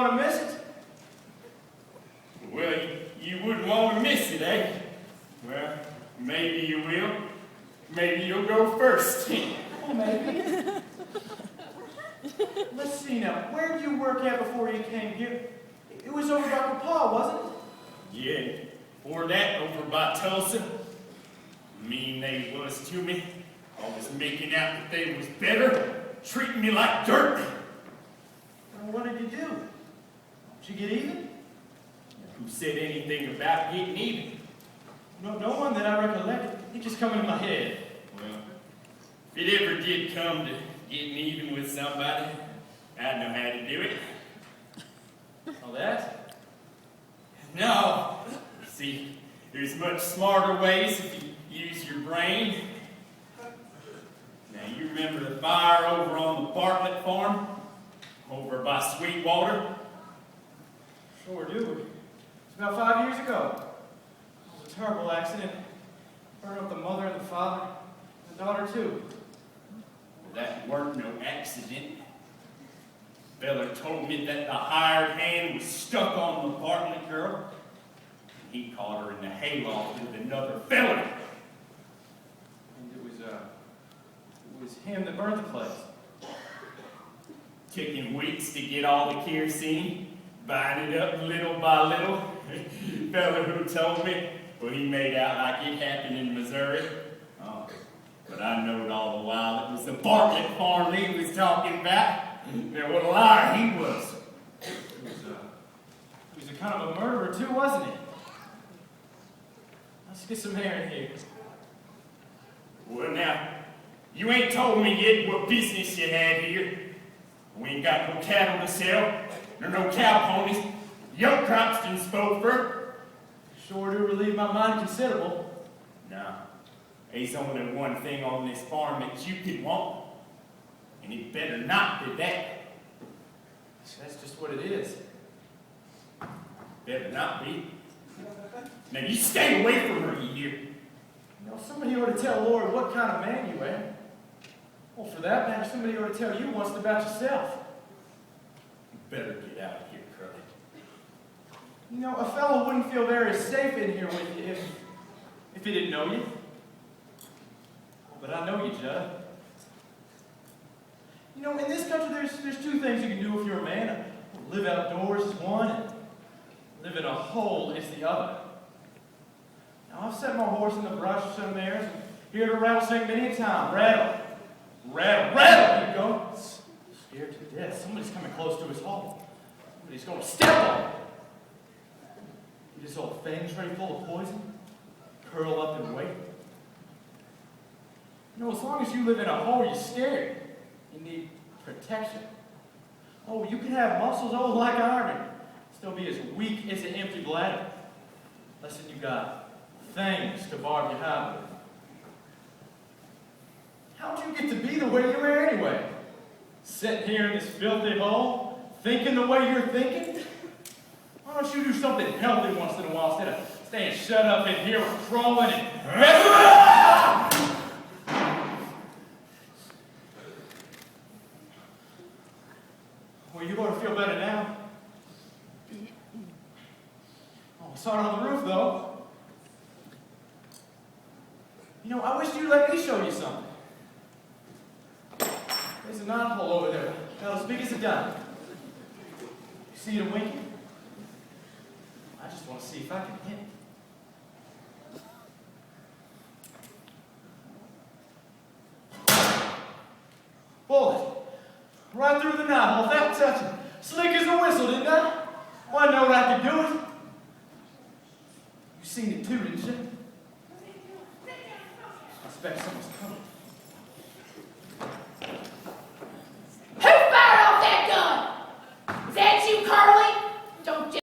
want to miss it? Well, you wouldn't want to miss it, eh? Well, maybe you will. Maybe you'll go first. Oh, maybe. Let's see now. Where did you work at before you came here? It was over by Paw, wasn't it? Yeah, before that, over by Tulsa. Mean they was to me. Always making out that they was better, treating me like dirt. Well, what did you do? Did you get even? Who said anything about getting even? No one that I recollect. It just come into my head. Well, if it ever did come to getting even with somebody, I'd know how to do it. Oh, that? No. See, there's much smarter ways if you use your brain. Now, you remember the fire over on the Bartlett farm? Over by Sweetwater? Sure do. It's about 5 years ago. It was a terrible accident. Burned up the mother and the father, and the daughter too. That weren't no accident. Feller told me that the hired hand was stuck on the Bartlett girl. He caught her in the hayloft with another feller. And it was him that burned the place. Taking weeks to get all the kerosene, buying it up little by little. Feller who told me, well, he made out like it happened in Missouri. Oh, but I knowed all the while it was the Bartlett farm he was talking about. And what a liar he was. He was a kind of a murderer too, wasn't he? Let's get some air in here. Well, now, you ain't told me yet what business you had here. We ain't got no cattle to sell, nor no cow ponies. Young crops done spoke for. Sure do relieve my mind considerable. No, there's only one thing on this farm that you could want, and it better not be that. That's just what it is. Better not be. Now you stay away from her, you hear? You know, somebody ought to tell Lord what kind of man you are. Well, for that matter, somebody ought to tell you once about yourself. You better get out of here, Curly. You know, a fellow wouldn't feel very safe in here with you if he didn't know you. But I know you, Jud. You know, in this country, there's two things you can do if you're a man. Live outdoors is one, and live in a hole is the other. Now, I've set my horse in the brush for some mares, and heard a rattlesnake many a time. Rattle, rattle, rattle! You go. Scared to death. Somebody's coming close to his hole. Somebody's going to step on him. Get his old fangs ready full of poison. Curl up and wait. You know, as long as you live in a hole, you're scared. You need protection. Oh, you can have muscles old like iron, still be as weak as an empty bladder. Listen, you got things to barb your hide with. How'd you get to be the way you are anyway? Sitting here in this filthy hole, thinking the way you're thinking? Why don't you do something healthy once in a while instead of staying shut up in here crawling and... Well, you ought to feel better now. Oh, it's hard on the roof, though. You know, I wish you'd let me show you something. There's a knothole over there, about as big as a dime. You see it winking? I just want to see if I can hit it. Bullet. Right through the knothole, without touching. Slick as a whistle, didn't I? Well, I knowed I could do it. You seen it too, didn't you? I expect someone's coming.